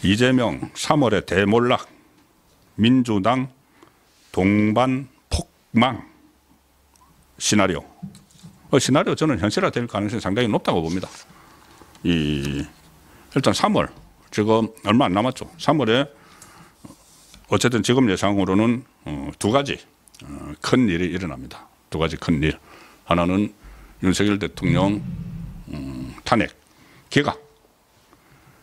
이재명 3월에 대몰락, 민주당 동반 폭망 시나리오. 시나리오 저는 현실화될 가능성이 상당히 높다고 봅니다. 일단 3월 지금 얼마 안 남았죠. 3월에 어쨌든 지금 예상으로는 두 가지 큰 일이 일어납니다. 두 가지 큰 일. 하나는 윤석열 대통령 탄핵 기각.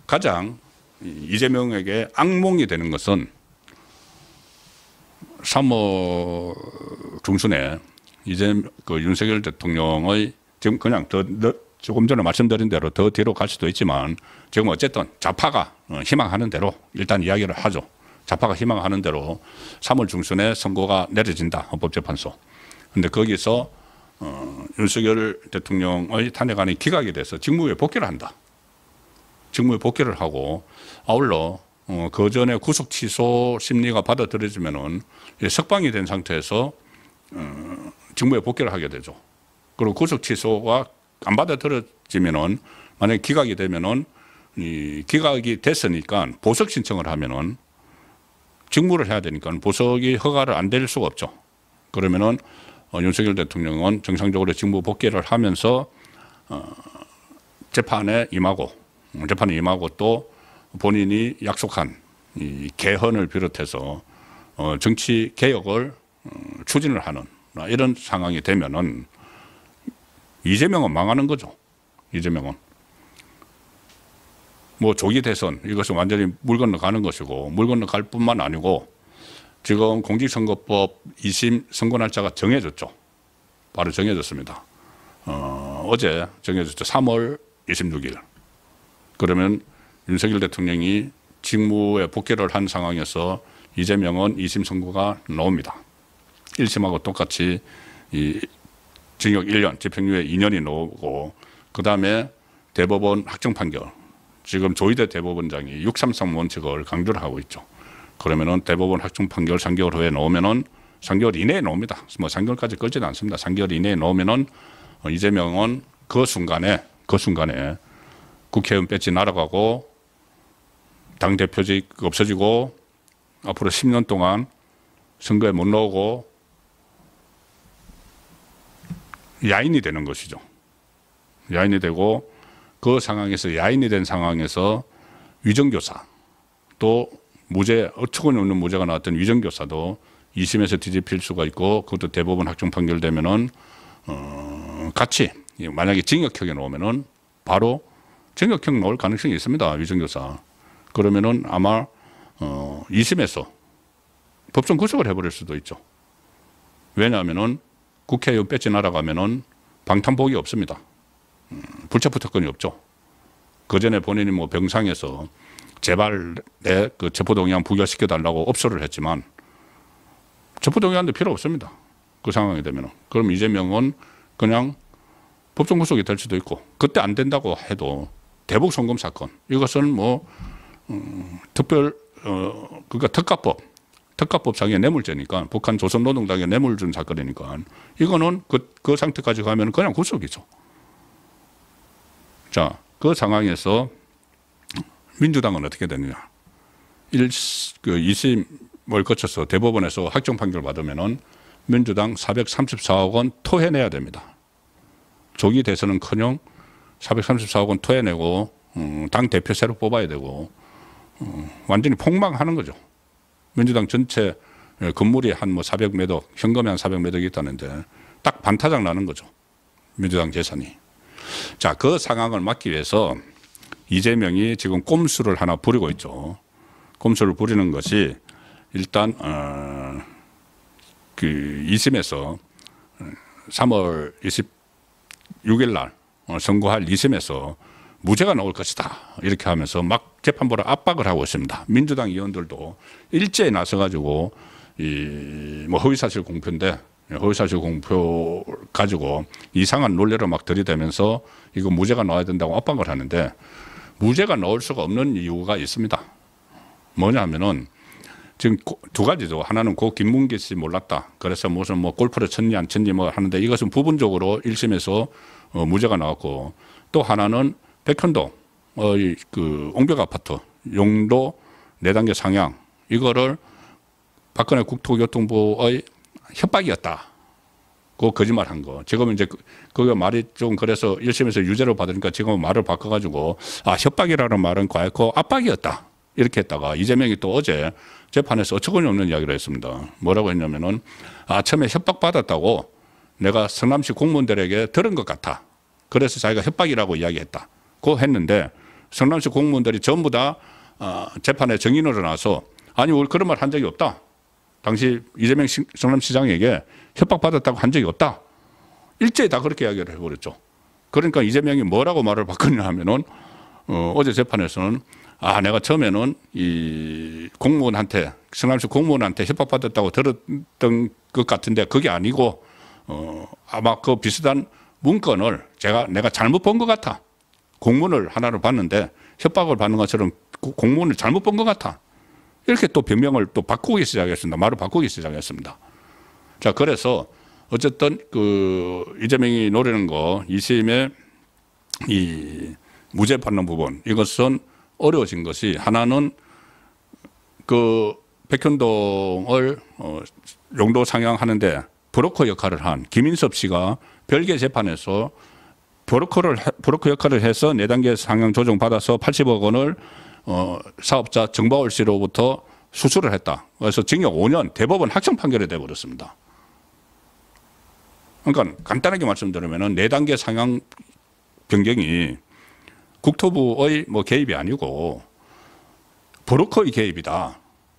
가장 이재명에게 악몽이 되는 것은 3월 중순에 윤석열 대통령의 지금 그냥 조금 전에 말씀드린 대로 더 뒤로 갈 수도 있지만 지금 어쨌든 좌파가 희망하는 대로 일단 이야기를 하죠. 좌파가 희망하는 대로 3월 중순에 선고가 내려진다. 헌법재판소. 그런데 거기서 윤석열 대통령의 탄핵안이 기각이 돼서 직무에 복귀를 한다. 직무에 복귀를 하고 아울러 그 전에 구속 취소 심리가 받아들여지면은 석방이 된 상태에서 직무에 복귀를 하게 되죠. 그리고 구속 취소가 안 받아들여지면은 만약에 기각이 되면은 기각이 됐으니까 보석 신청을 하면은 직무를 해야 되니까 보석이 허가를 안 될 수가 없죠. 그러면은 윤석열 대통령은 정상적으로 직무 복귀를 하면서 재판에 임하고 또 본인이 약속한 이 개헌을 비롯해서 정치 개혁을 추진을 하는 이런 상황이 되면은 이재명은 망하는 거죠. 이재명은 뭐 조기 대선 이것은 완전히 물 건너가는 것이고 물 건너갈 뿐만 아니고 지금 공직선거법 2심 선고 날짜가 정해졌죠. 바로 정해졌습니다. 어제 정해졌죠. 3월 26일. 그러면 윤석열 대통령이 직무에 복귀를 한 상황에서 이재명은 2심 선고가 나옵니다. 1심하고 똑같이 징역 1년, 집행유예 2년이 나오고 그다음에 대법원 확정 판결. 지금 조희대 대법원장이 633 원칙을 강조를 하고 있죠. 그러면은 대법원 확정 판결 3개월 후에 나오면은 3개월 이내에 나옵니다. 뭐 3개월까지 걸지는 않습니다. 3개월 이내에 나오면은 이재명은 그 순간에 국회의원 배지 날아가고 당대표직 없어지고 앞으로 10년 동안 선거에 못 나오고 야인이 되는 것이죠. 야인이 되고 그 상황에서 야인이 된 상황에서 위정교사 또 무죄 어처구니 없는 무죄가 나왔던 위정교사도 2심에서 뒤집힐 수가 있고 그것도 대법원 확정 판결되면은 같이 만약에 징역형이 나오면은 바로 징역형 나올 가능성이 있습니다. 위정교사. 그러면은 아마 2심에서 법정 구속을 해버릴 수도 있죠. 왜냐하면은 국회의원 배지 날아가면은 방탄복이 없습니다. 불체포 특권이 없죠. 그 전에 본인이 뭐 병상에서 제발에 그 체포동의안 부결시켜달라고 업소를 했지만 체포동의안도 필요 없습니다. 그 상황이 되면은. 그럼 이재명은 그냥 법정 구속이 될 수도 있고 그때 안 된다고 해도 대북 송금 사건 이것은 뭐 그러니까 특가법상의 뇌물죄니까 북한 조선노동당에 뇌물 준 사건이니까 이거는 그 상태까지 가면 그냥 구속이죠. 자, 그 상황에서 민주당은 어떻게 되느냐. 2심을 거쳐서 대법원에서 확정 판결 받으면은 민주당 434억 원 토해내야 됩니다. 조기 대선은커녕 434억 원 토해내고 당 대표 새로 뽑아야 되고 완전히 폭망하는 거죠. 민주당 전체 건물이 한 뭐 400매덕, 현금이 한 400매덕이 있다는데 딱 반타작 나는 거죠. 민주당 재산이. 자, 그 상황을 막기 위해서 이재명이 지금 꼼수를 하나 부리고 있죠. 꼼수를 부리는 것이 일단 그 2심에서 3월 26일 날 선고할 2심에서 무죄가 나올 것이다. 이렇게 하면서 막 재판부를 압박을 하고 있습니다. 민주당 의원들도 일제히 나서가지고 뭐 허위사실 공표인데 허위사실 공표 가지고 이상한 논리를 막 들이대면서 이거 무죄가 나와야 된다고 압박을 하는데 무죄가 나올 수가 없는 이유가 있습니다. 뭐냐 하면은 지금 두 가지죠. 하나는 고 김문기 씨 몰랐다. 그래서 무슨 뭐 골프를 쳤니 안 쳤니 뭐 하는데 이것은 부분적으로 1심에서 무죄가 나왔고 또 하나는 백현동 그 옹벽 아파트 용도 4단계 상향 이거를 박근혜 국토교통부의 협박이었다. 그 거짓말한 거. 지금은 이제 그거 말이 좀 그래서 1심에서 유죄를 받으니까 지금은 말을 바꿔가지고 협박이라는 말은 과거 압박이었다. 이렇게 했다가 이재명이 또 어제 재판에서 어처구니 없는 이야기를 했습니다. 뭐라고 했냐면은 처음에 협박받았다고 내가 성남시 공무원들에게 들은 것 같아. 그래서 자기가 협박이라고 이야기했다. 고 했는데 성남시 공무원들이 전부 다 재판에 증인으로 나서 아니 우리 그런 말 한 적이 없다. 당시 이재명 성남시장에게 협박받았다고 한 적이 없다. 일제히 다 그렇게 이야기를 해버렸죠. 그러니까 이재명이 뭐라고 말을 바꿨냐 하면은 어제 재판에서는 내가 처음에는 이 공무원한테 성남시 공무원한테 협박받았다고 들었던 것 같은데 그게 아니고 아마 그 비슷한 문건을 내가 잘못 본 것 같아. 공문을 하나를 봤는데 협박을 받는 것처럼 공문을 잘못 본 것 같아. 이렇게 또 변명을 또 바꾸기 시작했습니다. 말을 바꾸기 시작했습니다. 자, 그래서 어쨌든 그 이재명이 노리는 거 2심의 이 무죄 받는 부분 이것은 어려워진 것이 하나는 그 백현동을 용도 상향하는데 브로커 역할을 한 김인섭 씨가 별개 재판에서 브로커 역할을 해서 4단계 상향 조정 받아서 80억 원을 사업자 정바울 씨로부터 수수를 했다. 그래서 징역 5년 대법원 확정 판결이 되어버렸습니다. 그러니까 간단하게 말씀드리면 4단계 상향 변경이 국토부의 뭐 개입이 아니고 브로커의 개입이다.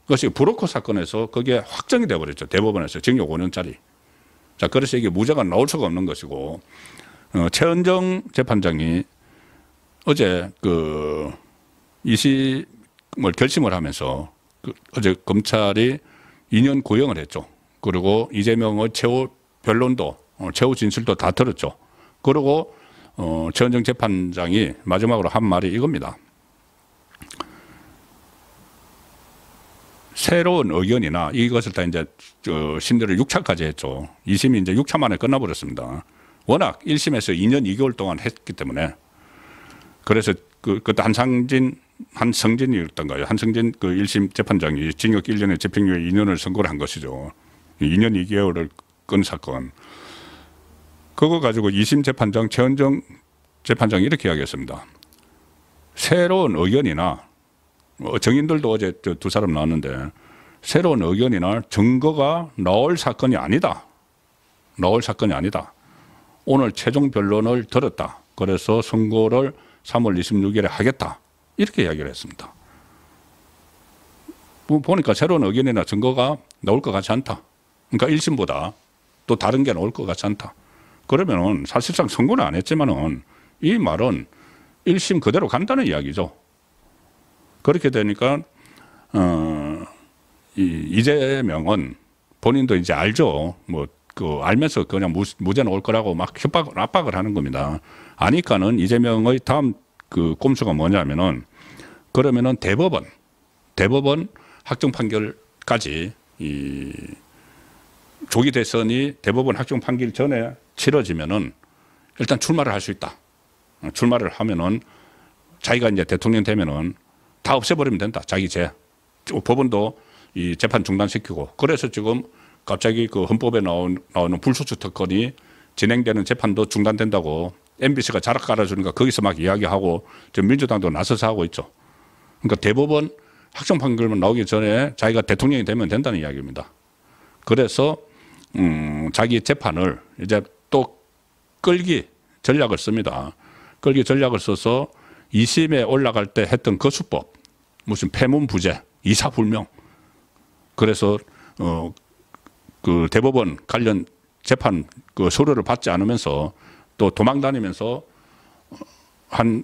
그것이 브로커 사건에서 그게 확정이 되어버렸죠. 대법원에서 징역 5년짜리. 자, 그래서 이게 무죄가 나올 수가 없는 것이고 최은정 재판장이 어제 그 2심을 결심을 하면서 어제 검찰이 2년 구형을 했죠. 그리고 이재명의 최후 변론도 최후 진술도 다 들었죠. 그리고 최은정 재판장이 마지막으로 한 말이 이겁니다. 새로운 의견이나 이것을 다 이제 심리를 6차까지 했죠. 2심이 이제 6차 만에 끝나버렸습니다. 워낙 1심에서 2년 2개월 동안 했기 때문에 그래서 그때 한성진이었던가요. 한성진 그 1심 재판장이 징역 1년에 집행유예 2년을 선고를 한 것이죠. 2년 2개월을 끈 사건. 그거 가지고 2심 재판장 최은정 재판장이 이렇게 이야기했습니다. 새로운 의견이나 정인들도 어제 두 사람 나왔는데 새로운 의견이나 증거가 나올 사건이 아니다. 나올 사건이 아니다. 오늘 최종 변론을 들었다. 그래서 선고를 3월 26일에 하겠다. 이렇게 이야기를 했습니다. 보니까 새로운 의견이나 증거가 나올 것 같지 않다. 그러니까 1심보다 또 다른 게 나올 것 같지 않다. 그러면은 사실상 선고는 안 했지만은 이 말은 1심 그대로 간다는 이야기죠. 그렇게 되니까 이재명은 본인도 이제 알죠. 뭐 알면서 그냥 무죄 나올 거라고 막 압박을 하는 겁니다. 아니까는 이재명의 다음 그 꼼수가 뭐냐면은 그러면은 대법원 확정 판결까지 이 조기 대선이 대법원 확정 판결 전에 치러지면은 일단 출마를 할 수 있다. 출마를 하면은 자기가 이제 대통령 되면은 다 없애버리면 된다. 자기 죄. 법원도 이 재판 중단시키고. 그래서 지금 갑자기 그 헌법에 나오는 불소추 특권이 진행되는 재판도 중단된다고 MBC가 자락 깔아주니까 거기서 막 이야기하고 지금 민주당도 나서서 하고 있죠. 그러니까 대법원 확정 판결만 나오기 전에 자기가 대통령이 되면 된다는 이야기입니다. 그래서 자기 재판을 이제 또 끌기 전략을 씁니다. 끌기 전략을 써서 2심에 올라갈 때 했던 그 수법, 무슨 폐문부재, 이사불명. 그래서 그 대법원 관련 재판 그 서류를 받지 않으면서 또 도망 다니면서 한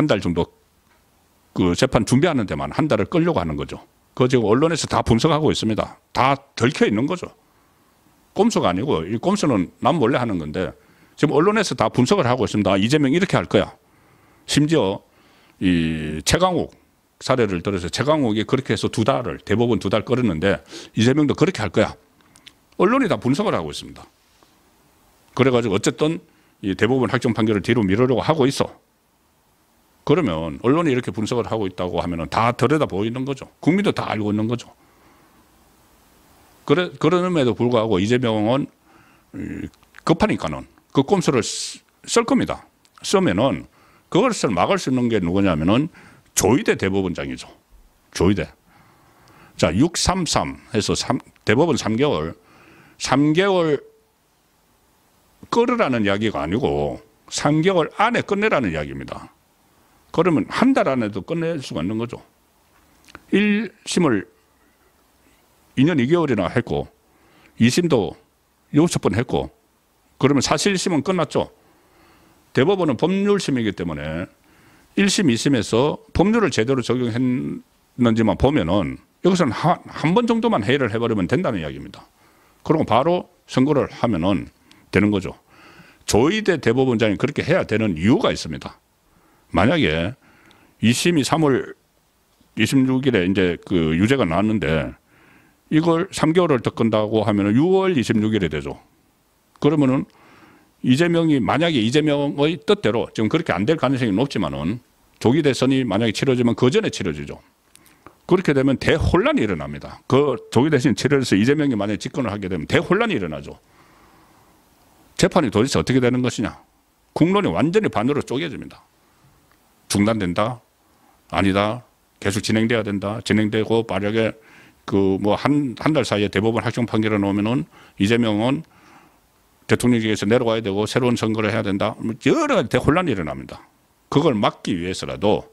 달 정도 그 재판 준비하는 데만 한 달을 끌려고 하는 거죠. 그거 지금 언론에서 다 분석하고 있습니다. 다 들켜 있는 거죠. 꼼수가 아니고 이 꼼수는 남 몰래 하는 건데 지금 언론에서 다 분석을 하고 있습니다. 이재명 이렇게 할 거야. 심지어 이 최강욱 사례를 들어서 최강욱이 그렇게 해서 대법원 2달 끌었는데 이재명도 그렇게 할 거야. 언론이 다 분석을 하고 있습니다. 그래가지고 어쨌든 이 대법원 확정 판결을 뒤로 미루려고 하고 있어. 그러면 언론이 이렇게 분석을 하고 있다고 하면은 다 들여다 보이는 거죠. 국민도 다 알고 있는 거죠. 그럼에도 불구하고 이재명은 급하니까는 그 꼼수를 쓸 겁니다. 쓰면은 그것을 막을 수 있는 게 누구냐면은 조희대 대법원장이죠. 조희대. 자, 633 해서 대법원 3개월 끌으라는 이야기가 아니고 3개월 안에 끝내라는 이야기입니다. 그러면 한 달 안에도 끝낼 수가 있는 거죠. 1심을 2년 2개월이나 했고 2심도 6번 했고 그러면 사실심은 끝났죠. 대법원은 법률심이기 때문에 1심, 2심에서 법률을 제대로 적용했는지만 보면은 여기서는 한 번 정도만 회의를 해버리면 된다는 이야기입니다. 그리고 바로 선고를 하면은 되는 거죠. 조희대 대법원장이 그렇게 해야 되는 이유가 있습니다. 만약에 2심이 3월 26일에 이제 그 유죄가 나왔는데 이걸 3개월을 더 끈다고 하면은 6월 26일에 되죠. 그러면은 만약에 이재명의 뜻대로 지금 그렇게 안 될 가능성이 높지만은 조기 대선이 만약에 치러지면 그 전에 치러지죠. 그렇게 되면 대혼란이 일어납니다. 그 조기 대선이 치러져서 이재명이 만약에 집권을 하게 되면 대혼란이 일어나죠. 재판이 도대체 어떻게 되는 것이냐. 국론이 완전히 반으로 쪼개집니다. 중단된다. 아니다. 계속 진행돼야 된다. 진행되고 만약에 그 뭐 한 달 사이에 대법원 확정 판결을 놓으면은 이재명은 대통령직에서 내려가야 되고 새로운 선거를 해야 된다. 여러 가지 대혼란이 일어납니다. 그걸 막기 위해서라도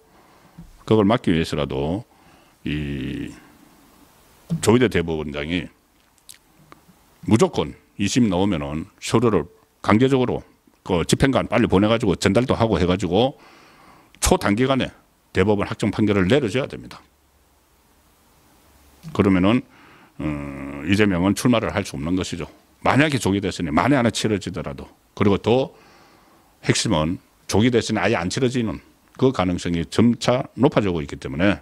이 조희대 대법원장이 무조건 2심 나오면은 서류를 강제적으로 그 집행관 빨리 보내가지고 전달도 하고 해가지고 초단기간에 대법원 확정 판결을 내려줘야 됩니다. 그러면은 이재명은 출마를 할 수 없는 것이죠. 만약에 조기 대선이 만에 하나 치러지더라도 그리고 또 핵심은 조기 대선이 아예 안 치러지는 그 가능성이 점차 높아지고 있기 때문에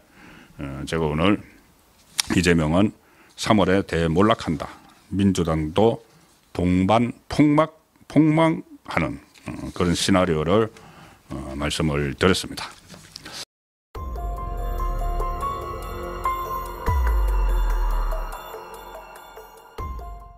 제가 오늘 이재명은 3월에 대몰락한다. 민주당도 동반 폭망하는 그런 시나리오를 말씀을 드렸습니다.